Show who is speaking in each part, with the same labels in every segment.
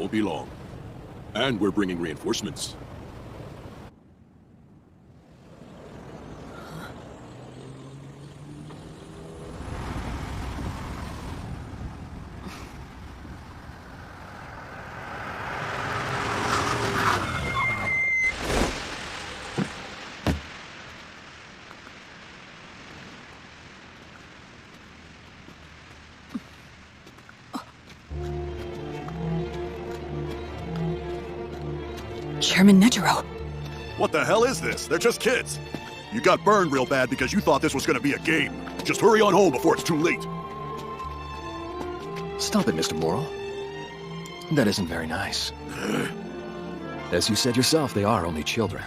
Speaker 1: won't be long. And we're bringing reinforcements.
Speaker 2: Chairman Netero.
Speaker 3: What the hell is this? They're just kids. You got burned real bad because you thought this was gonna be a game. Just hurry on home before it's too late.
Speaker 4: Stop it, Mr. Morel. That isn't very nice. As you said yourself, they are only children.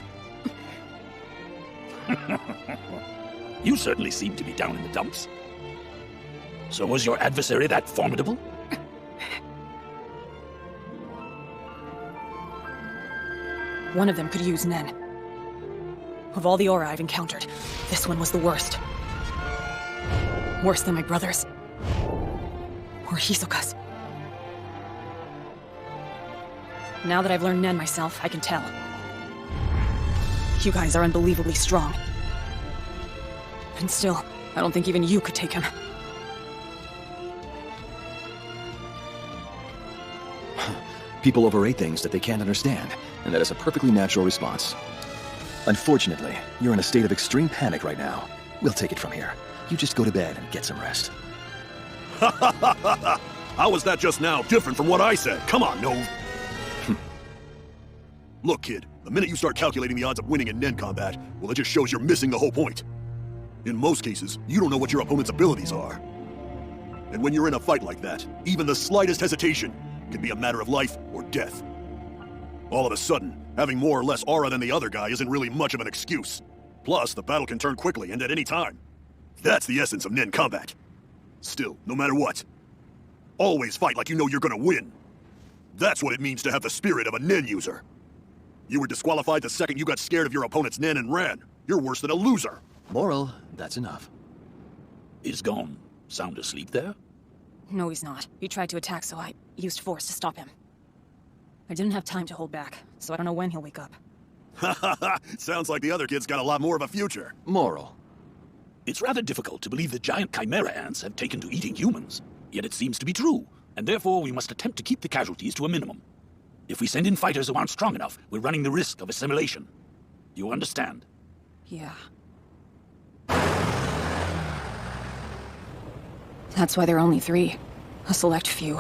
Speaker 5: You certainly seem to be down in the dumps. So was your adversary that formidable?
Speaker 2: One of them could use Nen. Of all the aura I've encountered, this one was the worst. Worse than my brother's. Or Hisoka's. Now that I've learned Nen myself, I can tell. You guys are unbelievably strong. And still, I don't think even you could take him.
Speaker 4: People overrate things that they can't understand, and that is a perfectly natural response. Unfortunately, you're in a state of extreme panic right now. We'll take it from here. You just go to bed and get some rest.
Speaker 3: How was that just now different from what I said? Come on, Nove. Look, kid, the minute you start calculating the odds of winning in Nen combat, well, it just shows you're missing the whole point. In most cases, you don't know what your opponent's abilities are. And when you're in a fight like that, even the slightest hesitation can be a matter of life or death. All of a sudden, having more or less aura than the other guy isn't really much of an excuse. Plus, the battle can turn quickly and at any time. That's the essence of Nen combat. Still, no matter what, always fight like you know you're gonna win. That's what it means to have the spirit of a Nen user. You were disqualified the second you got scared of your opponent's Nen and ran. You're worse than a loser.
Speaker 4: Morel, that's enough.
Speaker 5: Is Gon sound asleep there?
Speaker 2: No, he's not. He tried to attack, so I used force to stop him. I didn't have time to hold back, so I don't know when he'll wake up.
Speaker 3: Sounds like the other kid's got a lot more of a future.
Speaker 4: Morel.
Speaker 5: It's rather difficult to believe that giant Chimera ants have taken to eating humans. Yet it seems to be true, and therefore we must attempt to keep the casualties to a minimum. If we send in fighters who aren't strong enough, we're running the risk of assimilation. You understand?
Speaker 2: Yeah. That's why there are only 3. A select few.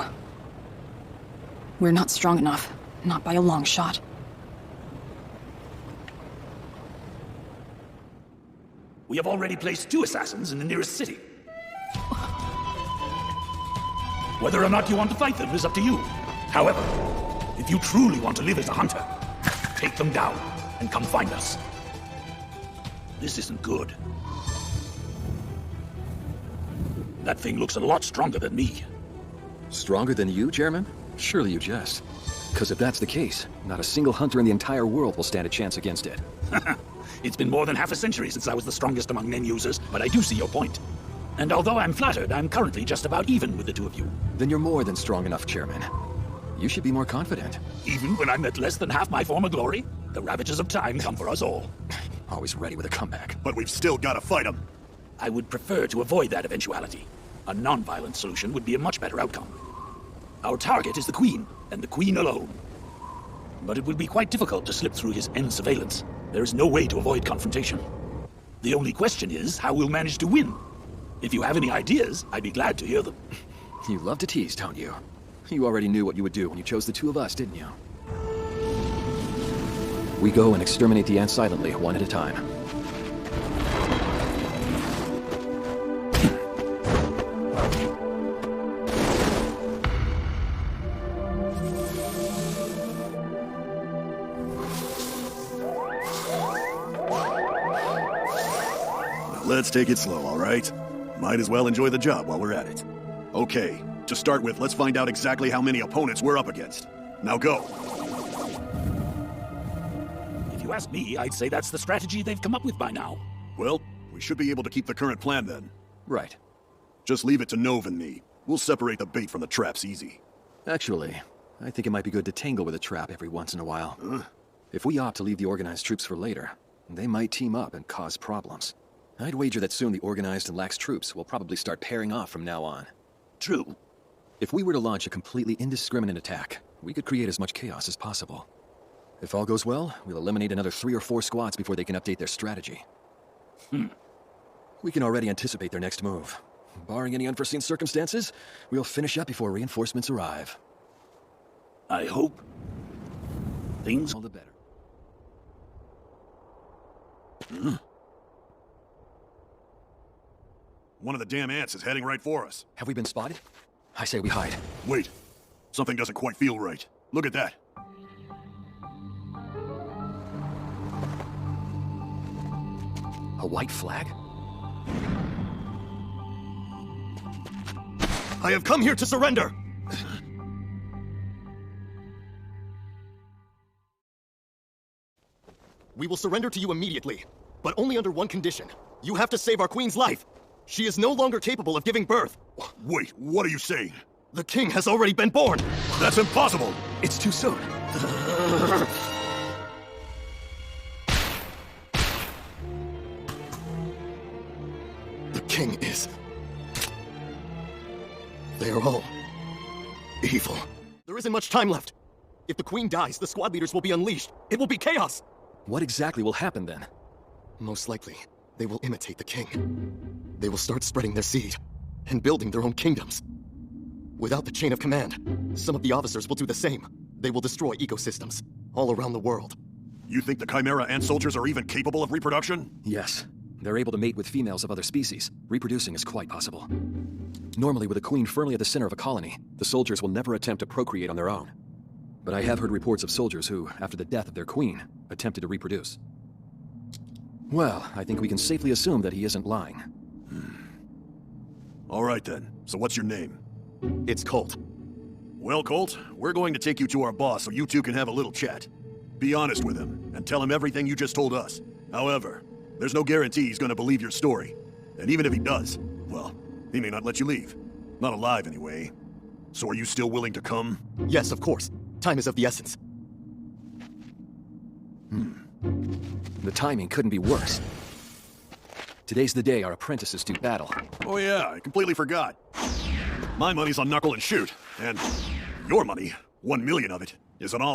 Speaker 2: We're not strong enough. Not by a long shot.
Speaker 5: We have already placed 2 assassins in the nearest city. Whether or not you want to fight them is up to you. However, if you truly want to live as a hunter, take them down and come find us. This isn't good. That thing looks a lot stronger than me.
Speaker 4: Stronger than you, Chairman? Surely you jest. Because if that's the case, not a single hunter in the entire world will stand a chance against it.
Speaker 5: It's been more than half a century since I was the strongest among Nen users, but I do see your point. And although I'm flattered, I'm currently just about even with the 2 of you.
Speaker 4: Then you're more than strong enough, Chairman. You should be more confident.
Speaker 5: Even when I'm at less than half my former glory, the ravages of time come for us all.
Speaker 4: Always ready with a comeback.
Speaker 3: But we've still gotta fight them.
Speaker 5: I would prefer to avoid that eventuality. A non-violent solution would be a much better outcome. Our target is the Queen, and the Queen alone. But it would be quite difficult to slip through his end surveillance. There is no way to avoid confrontation. The only question is how we'll manage to win. If you have any ideas, I'd be glad to hear them.
Speaker 4: You love to tease, don't you? You already knew what you would do when you chose the 2 of us, didn't you? We go and exterminate the ants silently, one at a time.
Speaker 3: Let's take it slow, all right? Might as well enjoy the job while we're at it. Okay, to start with, let's find out exactly how many opponents we're up against. Now go.
Speaker 5: If you ask me, I'd say that's the strategy they've come up with by now.
Speaker 3: Well, we should be able to keep the current plan then.
Speaker 4: Right.
Speaker 3: Just leave it to Nove and me. We'll separate the bait from the traps easy.
Speaker 4: Actually, I think it might be good to tangle with a trap every once in a while. If we opt to leave the organized troops for later, they might team up and cause problems. I'd wager that soon the organized and lax troops will probably start pairing off from now on.
Speaker 5: True.
Speaker 4: If we were to launch a completely indiscriminate attack, we could create as much chaos as possible. If all goes well, we'll eliminate another 3 or 4 squads before they can update their strategy. We can already anticipate their next move. Barring any unforeseen circumstances, we'll finish up before reinforcements arrive.
Speaker 5: I hope things...
Speaker 4: All the better.
Speaker 3: One of the damn ants is heading right for us.
Speaker 4: Have we been spotted? I say we hide.
Speaker 3: Wait. Something doesn't quite feel right. Look at that.
Speaker 4: A white flag?
Speaker 6: I have come here to surrender! We will surrender to you immediately, but only under one condition. You have to save our queen's life. She is no longer capable of giving birth.
Speaker 3: Wait, what are you saying?
Speaker 6: The king has already been born!
Speaker 3: That's impossible!
Speaker 4: It's too soon.
Speaker 6: The king is... They are all... evil. There isn't much time left. If the queen dies, the squad leaders will be unleashed. It will be chaos!
Speaker 4: What exactly will happen then?
Speaker 6: Most likely, they will imitate the king. They will start spreading their seed and building their own kingdoms. Without the chain of command, some of the officers will do the same. They will destroy ecosystems all around the world.
Speaker 3: You think the Chimera ant soldiers are even capable of reproduction?
Speaker 4: Yes. They're able to mate with females of other species. Reproducing is quite possible. Normally, with a queen firmly at the center of a colony, the soldiers will never attempt to procreate on their own. But I have heard reports of soldiers who, after the death of their queen, attempted to reproduce. Well, I think we can safely assume that he isn't lying.
Speaker 3: All right then. So what's your name?
Speaker 6: It's Colt.
Speaker 3: Well, Colt, we're going to take you to our boss so you two can have a little chat. Be honest with him, and tell him everything you just told us. However, there's no guarantee he's gonna believe your story. And even if he does, well, he may not let you leave. Not alive, anyway. So are you still willing to come?
Speaker 6: Yes, of course. Time is of the essence.
Speaker 4: The timing couldn't be worse. Today's the day our apprentices do battle.
Speaker 3: Oh yeah, I completely forgot. My money's on knuckle and shoot, and your money, 1 million of it, is on all